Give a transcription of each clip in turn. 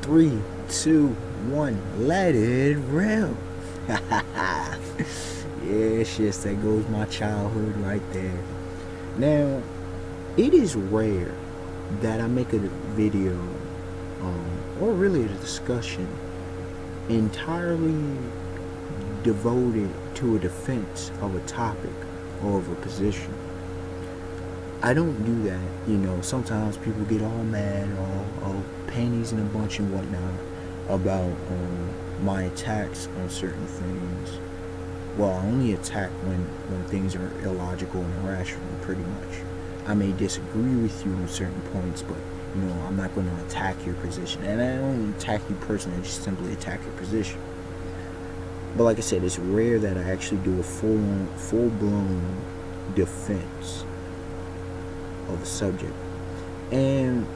Three, two, one, let it rip. Yeah, shit, that goes my childhood right there. Now, it is rare that I make a video, or really a discussion, entirely devoted to a defense of a topic or of a position. I don't do that, sometimes people get all mad, all panties in a bunch and whatnot about my attacks on certain things. Well, I only attack when things are illogical and irrational, pretty much. I may disagree with you on certain points, but I'm not going to attack your position. And I don't attack you personally, I just simply attack your position. But like I said, it's rare that I actually do a full-blown defense of a subject. And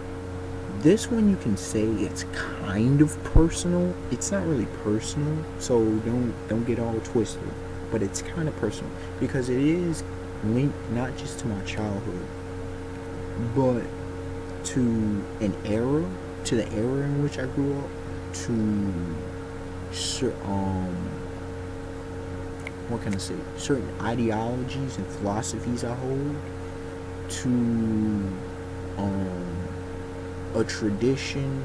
this one, you can say it's kind of personal. It's not really personal, so don't get all twisted. But it's kind of personal because it is linked not just to my childhood, but to an era, to the era in which I grew up, to what can I say? Certain ideologies and philosophies I hold, to a tradition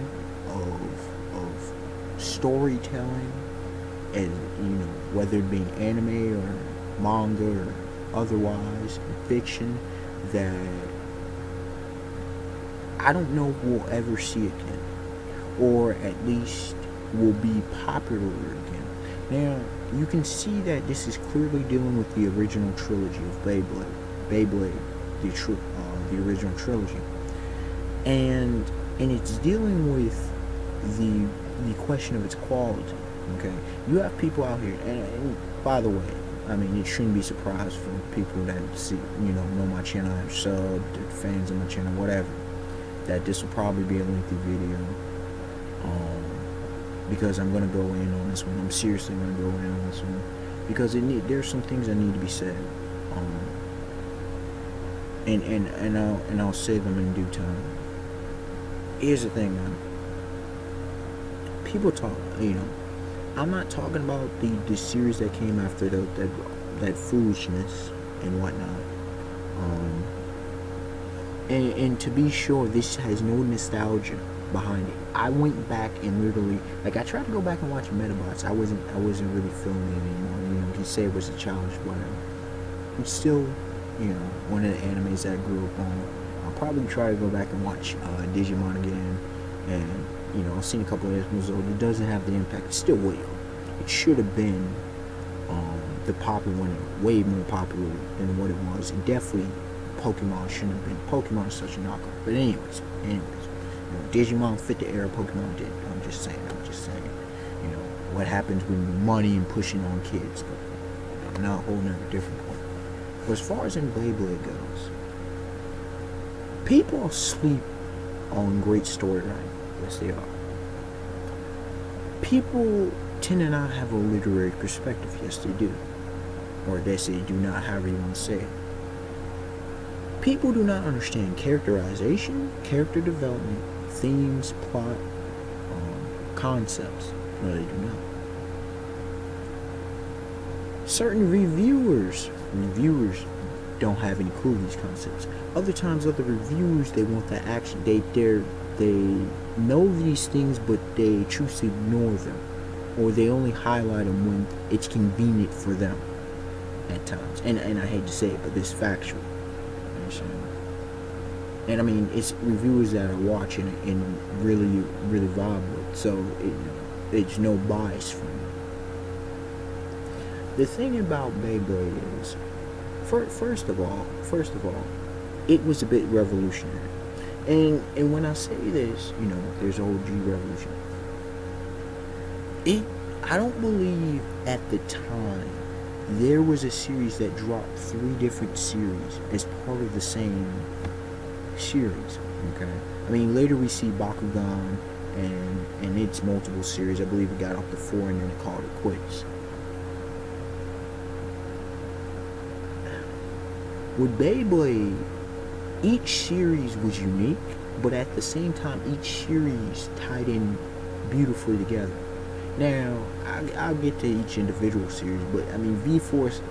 of storytelling, and whether it be anime or manga or otherwise, fiction, that I don't know we'll ever see again, or at least will be popular again. Now, you can see that this is clearly dealing with the original trilogy of Beyblade, the original trilogy, and it's dealing with the question of its quality. Okay, you have people out here, and by the way, I mean, it shouldn't be surprised for people that see, know my channel, have subbed, fans of my channel, whatever, that this will probably be a lengthy video, because I'm gonna go in on this one. I'm seriously gonna go in on this one because there's some things that need to be said, and I'll say them in due time. Here's the thing, man. People talk, I'm not talking about the series that came after that foolishness and whatnot. And to be sure, this has no nostalgia behind it. I went back and literally, I tried to go back and watch Metabots. I wasn't really feeling it anymore. You can say it was a challenge, whatever. It's still, one of the animes that I grew up on. I'll probably try to go back and watch Digimon again, and I've seen a couple of episodes. It doesn't have the impact. It still will. It should have been the popular one, way more popular than what it was. And definitely, Pokemon shouldn't have been. Pokemon is such a knockoff. But anyways, Digimon fit the era Pokemon did. I'm just saying. What happens when money and pushing on kids? But not a whole nother different point. But as far as in Beyblade goes, people sleep on great storyline. Yes, they are. People tend to not have a literary perspective. Yes, they do. Or they say do not, however you want to say it. People do not understand characterization, character development, themes, plot, concepts. No, they do not. Certain reviewers don't have any clue these concepts. Other times, other reviewers, they want the action. They know these things, but they choose to ignore them, or they only highlight them when it's convenient for them at times. And I hate to say it, but this is factual. And I mean, it's reviewers that are watching and really vibe with, so it's no bias from them. The thing about Beyblade is, first of all, it was a bit revolutionary. And when I say this, there's OG revolution. I don't believe at the time there was a series that dropped 3 different series as part of the same series. Okay, I mean, later we see Bakugan and its multiple series. I believe it got up to 4 and then it called it quits. With Beyblade, each series was unique, but at the same time, each series tied in beautifully together. Now, I'll get to each individual series, but I mean, V-Force,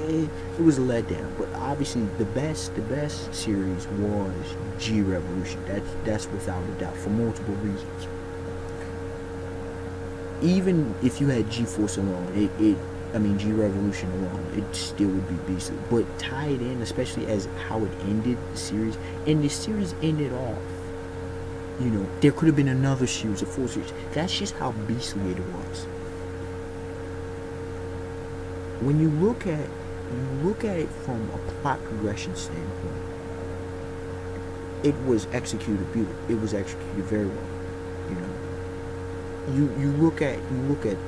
it was a letdown. But obviously, the best series was G Revolution. That's without a doubt for multiple reasons. Even if you had G Force alone, I mean G Revolution alone, it still would be beastly. But tied in, especially as how it ended the series, and the series ended off. You know, there could have been another series, a full series. That's just how beastly it was. When you look at it from a plot progression standpoint, it was executed beautifully. It was executed very well. You know, you look at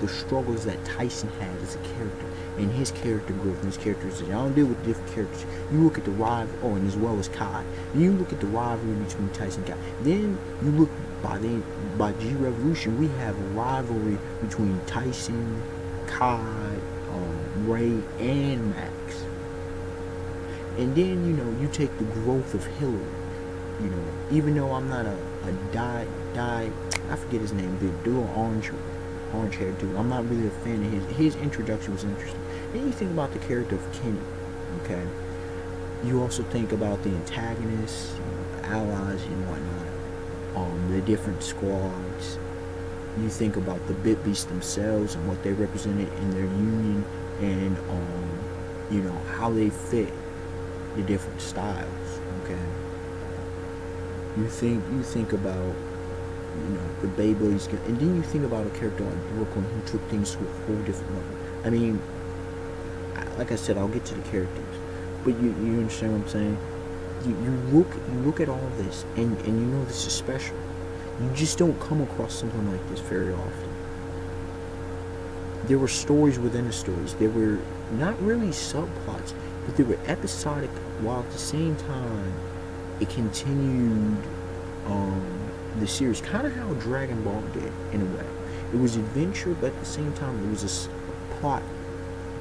the struggles that Tyson had as a character and his character growth and his characterization. I don't deal with different characters. You look at the rival, and as well as Kai. You look at the rivalry between Tyson and Kai. Then you look by G Revolution, we have a rivalry between Tyson, Kai, Ray, and Max. And then you take the growth of Hillary. Even though I'm not a I forget his name, the little orange haired dude. I'm not really a fan of his introduction was interesting. Then you think about the character of Kenny, okay? You also think about the antagonists, allies and whatnot, the different squads. You think about the Bit Beasts themselves and what they represented in their union, and how they fit the different styles, okay? You think about the Beyblades, and then you think about a character like Brooklyn who took things to a whole different level. I mean, like I said, I'll get to the characters, but you understand what I'm saying? You look at all this, and this is special. You just don't come across something like this very often. There were stories within the stories. There were not really subplots, but they were episodic, while at the same time it continued the series, kind of how Dragon Ball did in a way. It was adventure, but at the same time it was a plot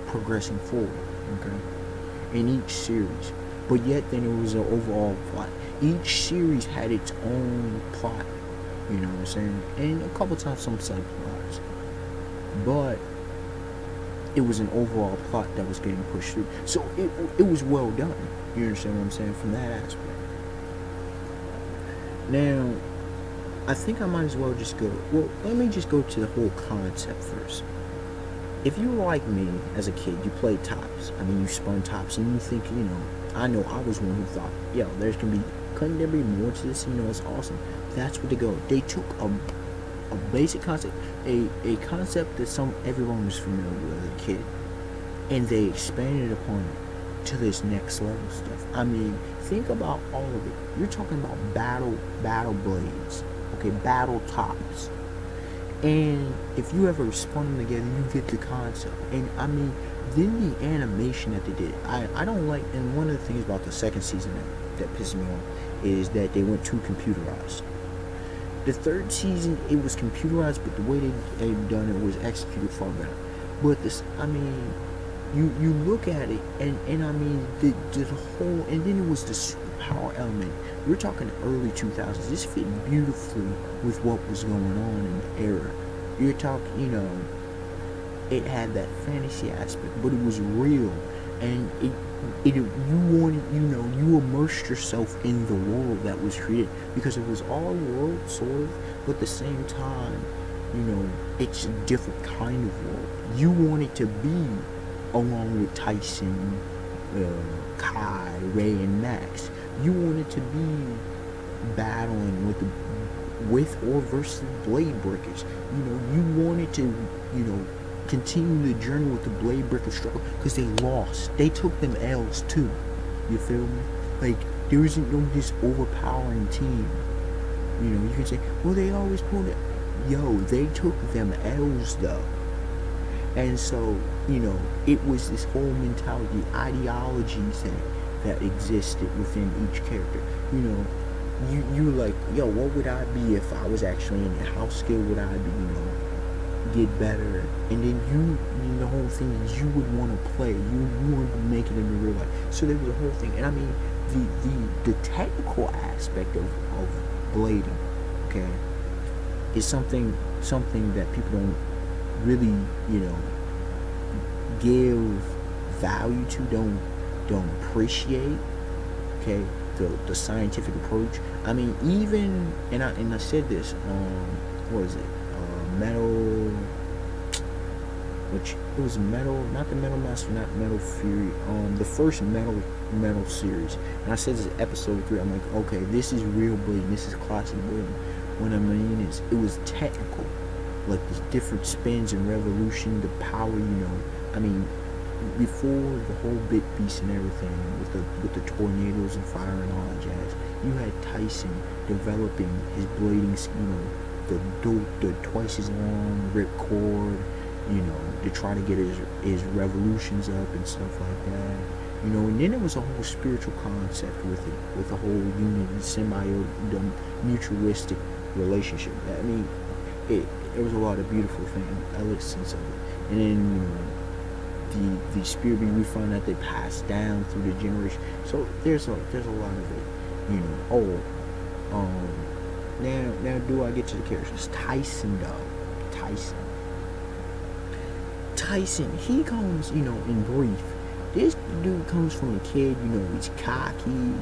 progressing forward, okay, in each series. But yet then it was an overall plot. Each series had its own plot, you know what I'm saying, and a couple times some side plots, but it was an overall plot that was getting pushed through. So it was well done. You understand what I'm saying from that aspect. Now, I think I might as well just go. Well, let me just go to the whole concept first. If you were like me as a kid, you played tops. I mean, you spun tops, and you think, I know I was one who thought, yo, couldn't there be more to this? It's awesome. That's what they go. They took a basic concept, a concept that everyone was familiar with as a kid, and they expanded upon it to this next level stuff. I mean, think about all of it. You're talking about battle blades, okay, battle tops. And if you ever spun them together, you get the concept. And I mean, then the animation that they did, I don't like. And one of the things about the second season that pissed me off is that they went too computerized. The third season, it was computerized, but the way they had done it was executed far better. But this, I mean, you look at it, and I mean, the whole, and then it was the superpower element. We're talking early 2000s. This fit beautifully with what was going on in the era. You're talking, it had that fantasy aspect, but it was real, and you wanted, you immersed yourself in the world that was created, because it was our world, sort of, but at the same time, it's a different kind of world. You wanted to be along with Tyson, Kai, Ray, and Max. You wanted to be battling with or versus Blade Breakers. You wanted to, continue the journey with the Blade Breaker struggle, because they lost. They took them L's too. You feel me? Like, there isn't this overpowering team. You can say, well, they always pulled it. Yo, they took them L's though. And so, it was this whole mentality, ideologies that existed within each character. You were like, yo, what would I be if I was actually in it? How skilled would I be, get better? And then the whole thing is you would want to play. You wanted to make it in real life. So there was a whole thing. And I mean, the technical aspect of blading, okay, is something something that people don't really, give value to, don't appreciate. Okay, the scientific approach. I mean, even and I said this. What is it? Metal. Which it was Metal, not the Metal Master, not Metal Fury. The first Metal series. And I said this episode 3. I'm like, okay, this is real blading. This is classic blading. What I mean is, it was technical, like the different spins and revolution, the power. I mean, before the whole bit beast and everything with the tornadoes and fire and all that jazz, you had Tyson developing his blading, the twice as long ripcord, to try to get his revolutions up and stuff like that. And then there was a whole spiritual concept with it, with the whole unity, symbiotic, the mutualistic relationship. I mean, there was a lot of beautiful things, elements of it. And then the spirit being, we find that they passed down through the generation. So there's a lot of it. Now do I get to the characters? Tyson, though. Tyson, he comes, in brief. This dude comes from a kid, he's cocky.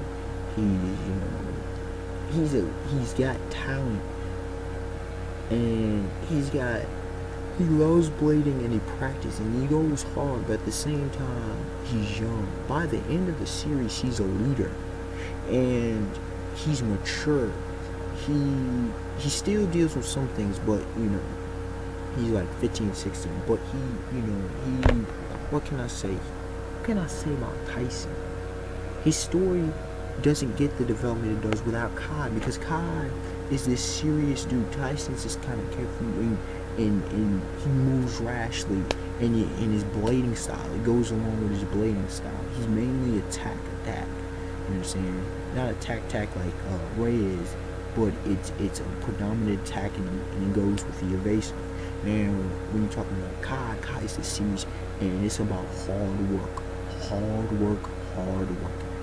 He's got talent, and he loves blading, and he practices, and he goes hard, but at the same time, he's young. By the end of the series, he's a leader, and he's mature. He still deals with some things, but, he's like 15, 16, but what can I say? What can I say about Tyson? His story doesn't get the development it does without Kai, because Kai is this serious dude. Tyson's just kind of careful, and he moves rashly, and in his blading style, it goes along with his blading style. He's mainly attack. You know what I'm saying? Not attack like Ray is, but it's a predominant attack, and it goes with the evasive. Now, when you're talking about Kai is the series, and it's about hard work.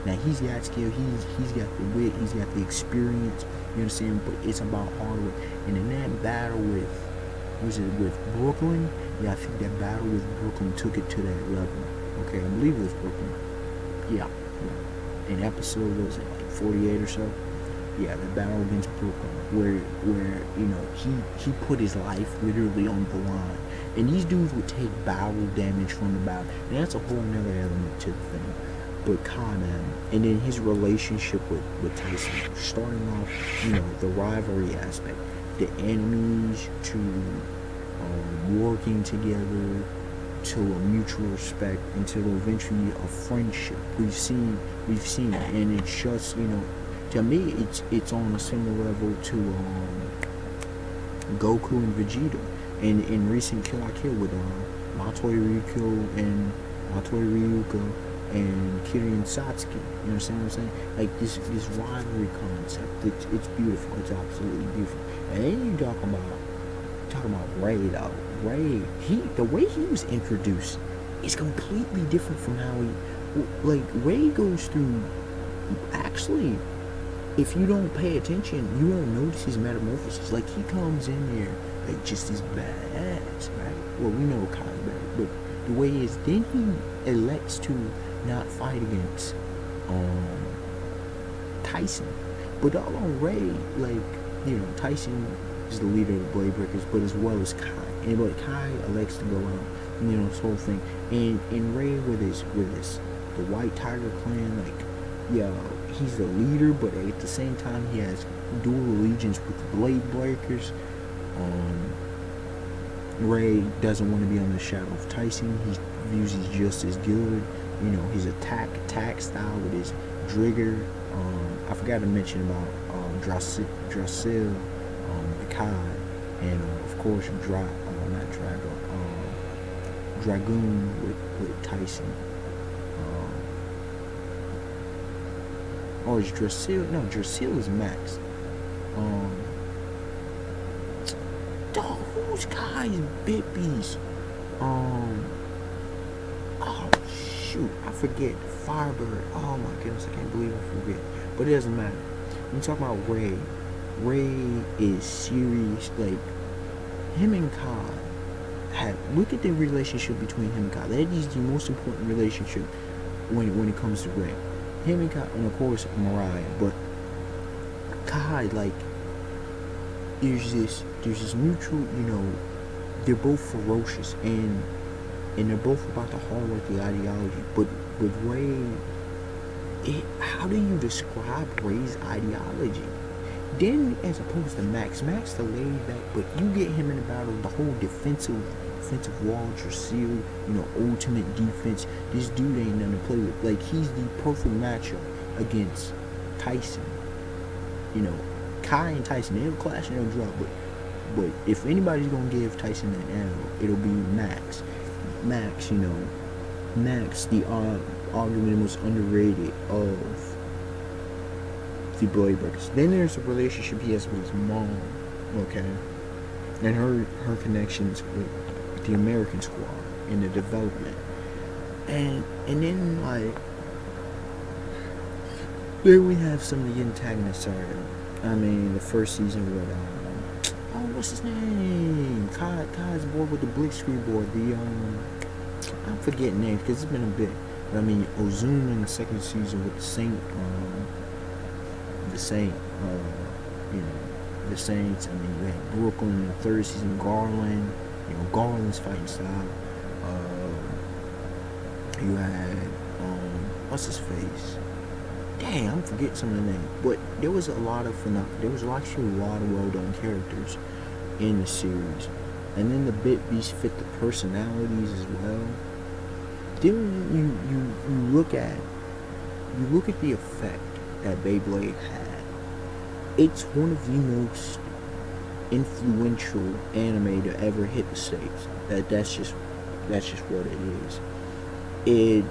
Now, he's got skill, he's got the wit, he's got the experience, you know what I'm saying? But it's about hard work. And in that battle with Brooklyn? Yeah, I think that battle with Brooklyn took it to that level. Okay, I believe it was Brooklyn. Yeah. In episode, was it like 48 or so? Yeah, the battle against Brooklyn, where he put his life literally on the line, and these dudes would take battle damage from the battle, and that's a whole nother element to the thing. But Kai, man, and then his relationship with Tyson, starting off, the rivalry aspect, the enemies to working together, to a mutual respect, until eventually a friendship. We've seen it, and it's just to me, it's on a similar level to Goku and Vegeta, and in recent Kill la Kill with Matoi Ryuka and Kirin Satsuki. You understand what I'm saying? Like this rivalry concept. It's beautiful. It's absolutely beautiful. And then you talk about Ray, though. Ray, the way he was introduced is completely different from how Ray goes through. Actually, if you don't pay attention, you won't notice his metamorphosis. Like, he comes in there like just this badass, right? Well, we know Kyle better, but the way is, then he elects to not fight against Tyson. But all on Ray, Tyson is the leader of the Blade Breakers, but as well as Kai. And but Kai elects to go out, this whole thing. And Ray with the White Tiger clan, he's the leader, but at the same time he has dual allegiance with the Blade Breakers. Ray doesn't want to be under the shadow of Tyson. He views he's just as good. His attack style with his Drigger. I forgot to mention about Drasil, Kai, and of course Dragoon with Tyson. Or is Drasil? No, Drasil is Max. Who's Kai's bit beast? Oh shoot, I forget. Firebird. Oh my goodness, I can't believe I forget. But it doesn't matter. When you talk about Ray is serious. him and Kai look at the relationship between him and Kai. That is the most important relationship when it comes to Ray. Him and Kai, and of course Mariah, but Kai, like, there's this mutual, they're both ferocious and they're both about the hard work, the ideology. But with Ray, how do you describe Ray's ideology? Then, as opposed to Max the laid back, but you get him in the battle, the whole defensive walls are sealed, ultimate defense. This dude ain't nothing to play with. Like, he's the perfect matchup against Tyson. Kai and Tyson, they'll clash and they'll drop, but if anybody's gonna give Tyson an L, it'll be Max. Max, the arguably the most underrated of the Blade Breakers. Then there's a relationship he has with his mom, okay, and her connections with the American Squad in the development, and then then we have some of the antagonists. The first season with what's his name? Kai's boy with the blitzkrieg board. I'm forgetting names because it's been a bit. But Ozuna in the second season with the Saints. The Saints. You had Brooklyn in the third season. Garland. Garland's fighting style. You had what's his face? Dang, I'm forgetting some of the names. But there was actually a lot of well done characters in the series. And then the Bit Beast fit the personalities as well. Then you look at the effect that Beyblade had. It's one of the most influential anime to ever hit the States. That's just what it is.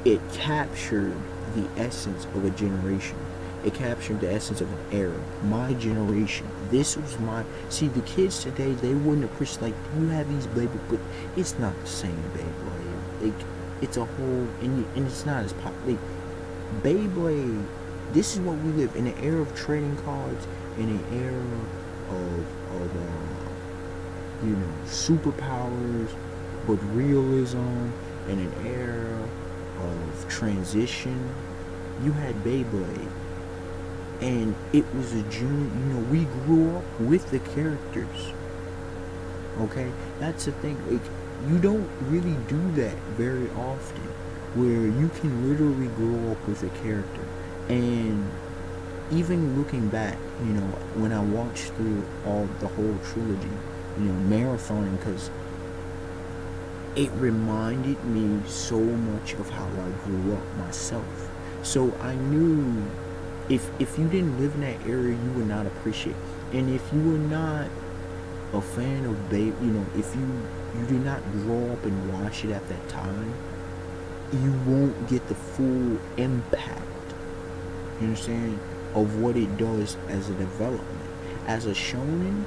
It captured the essence of a generation. It captured the essence of an era. My generation. This was the kids today, they wouldn't appreciate, like, you have these Beyblade, but it's not the same Beyblade. Like, it's a whole, and it's not as popular. Like, Beyblade, this is what we live in, an era of trading cards, in an era of superpowers, but realism, in an era of transition. You had Beyblade, and it was a journey. We grew up with the characters. Okay, that's the thing. Like, you don't really do that very often, where you can literally grow up with a character. And even looking back, when I watched through the whole trilogy, marathoning, because it reminded me so much of how I grew up myself. So I knew if you didn't live in that area, you would not appreciate. And if you were not a fan of if you did not grow up and watch it at that time, you won't get the full impact, you understand, of what it does as a development. As a shonen,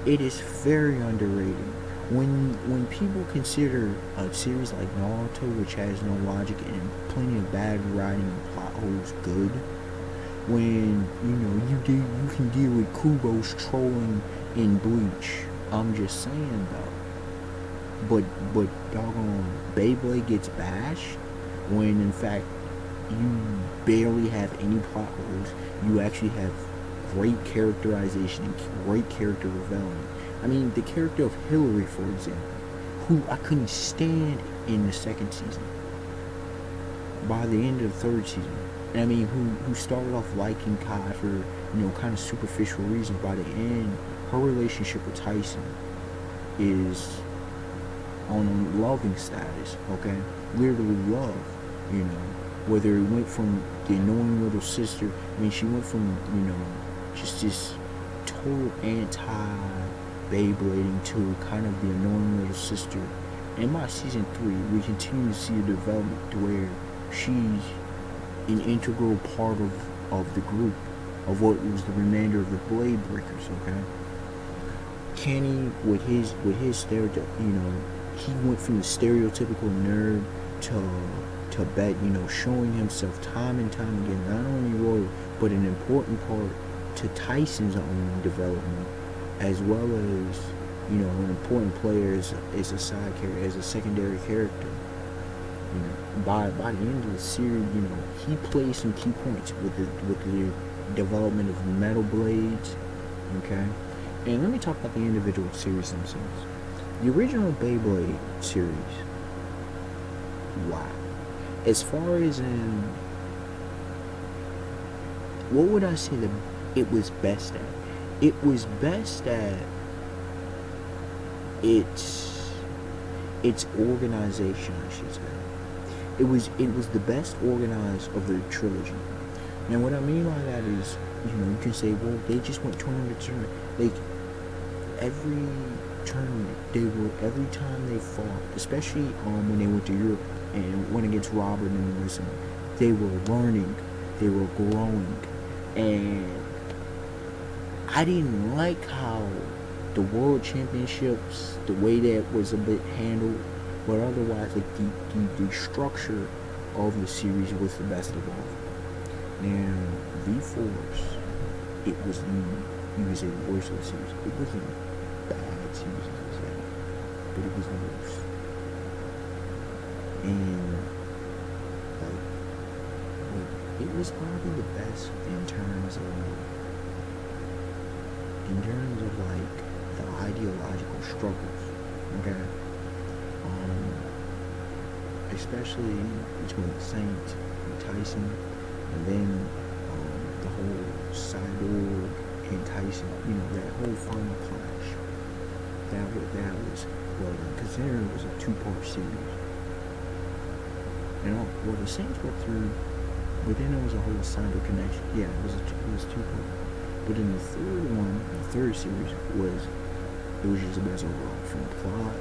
it is very underrated. When people consider a series like Naruto, which has no logic and plenty of bad writing and plot holes, good, when you can deal with Kubo's trolling in Bleach, I'm just saying though. But doggone, Beyblade gets bashed when in fact you barely have any plot holes. You actually have great characterization and great character development. The character of Hillary, for example, who I couldn't stand in the second season. By the end of the third season, who started off liking Kai for kind of superficial reasons. By the end, her relationship with Tyson is on a loving status. Okay, literally love. Whether it went from the annoying little sister. She went from just this total anti-Beyblading to kind of the annoying little sister. And by season 3, we continue to see a development to where she's an integral part of the group, of what was the remainder of the Blade Breakers. Okay, Kenny with his stereotype, he went from the stereotypical nerd to bet, showing himself time and time again, not only loyal, but an important part to Tyson's own development, as well as An important player is a side character, is a secondary character. By the end of the series, he plays some key points with the development of metal blades. Okay, and let me talk about the individual series themselves. The original Beyblade series. Wow. As far as what would I say that it was best at? It was best at its organization, I should say. It was the best organized of the trilogy. Now, what I mean by that is, you can say, well, they just went tournament to tournament. Like, every tournament, every time they fought, especially when they went to Europe and went against Robert and Melissa, they were learning, they were growing, and I didn't like how the World Championships, the way that was a bit handled, but otherwise, like the structure of the series was the best of all. Now, V-Force, it was you could say the worst of the series. It wasn't a bad series, but it was the worst. And it was probably the best in terms of like the ideological struggles. Okay. Especially between Saint and Tyson, and then the whole Cyborg and Tyson, that whole final clash. That was well done, considering it was a 2-part series. The Saints went through, but then there was a whole cyber connection. Yeah, it was 2-part. But then the third series it was just the best overall, from plot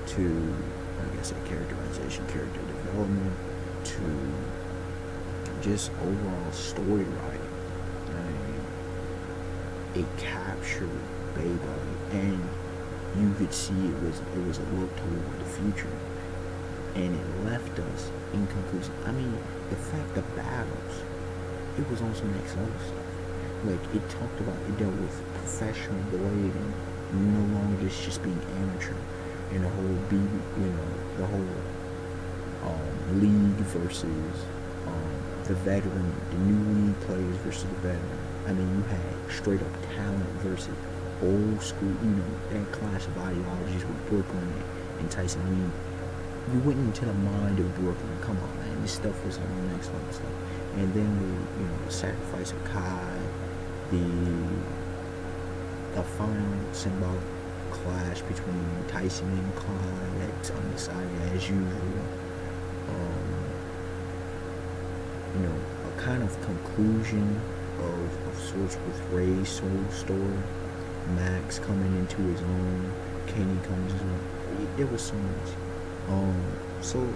to, like I said, characterization, character development, to just overall story writing. It captured Beyblade, and you could see it was a look toward the future, and it left us inconclusive. The fact the battles, it was on some next level stuff. Like, it dealt with professional blading, no longer just being amateur. And the whole league versus the veteran, the new league players versus the veteran. You had straight up talent versus old school, that clash of ideologies with Brooklyn and Tyson. You went into the mind of Brooklyn. Come on, man, this stuff was on the next level stuff. And then the sacrifice of Kai, the final symbolic clash between Tyson and Clyde that's undecided as usual. A kind of conclusion of sorts with Ray's soul story. Max coming into his own, Kenny comes in. There was so much. So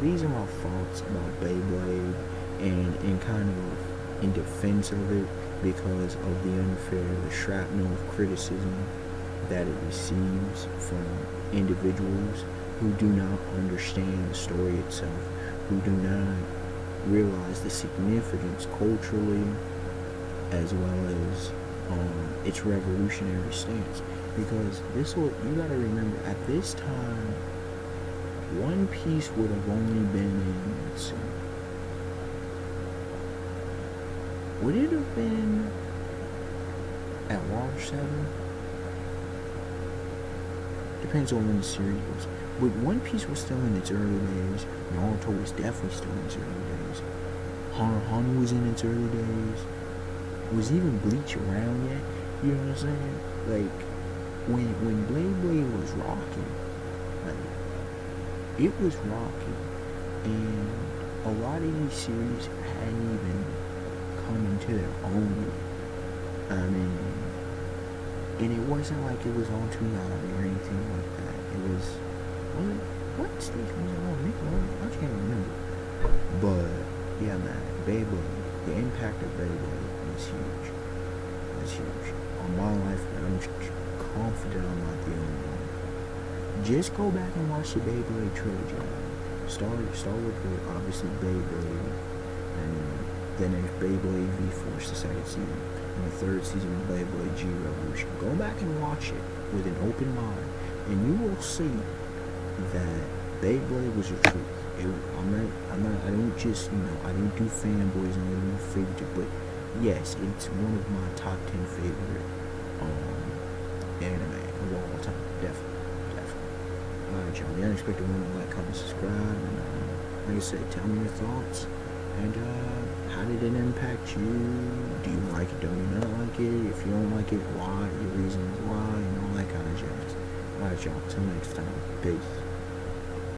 these are my thoughts about Beyblade, and kind of in defense of it, because of the shrapnel of criticism that it receives from individuals who do not understand the story itself, who do not realize the significance culturally as well as its revolutionary stance. Because you gotta remember, at this time, One Piece would have only been would it have been at Launch 7? Depends on when the series was. But One Piece was still in its early days. Naruto was definitely still in its early days. Hunter was in its early days. Was even Bleach around yet? You know what I'm saying? Like, when Beyblade was rocking, it was rocking. And a lot of these series hadn't even come into their own. And it wasn't like it was on Toonami or anything like that. It was, what station was it on? I can't remember. But yeah, man, Beyblade, the impact of Beyblade is huge. It's huge on my life, and I'm confident I'm not the only one. Just go back and watch the Beyblade trilogy. Start with obviously Beyblade, and then there's Beyblade V-Force, the second season. in the third season of Beyblade G Revolution. Go back and watch it with an open mind, and you will see that Beyblade was the truth. I don't just, I don't do fanboys and I don't do favorite, but yes, it's one of my top 10 favorite anime of all time. Definitely. Alright, y'all. The Unexpected One, like, comment, subscribe, and like I said, tell me your thoughts. And how did it impact you? Do you like it? Do you not like it? If you don't like it, why? Your reasons why, and all that kind of jazz. Alright, y'all. Till next time. Peace.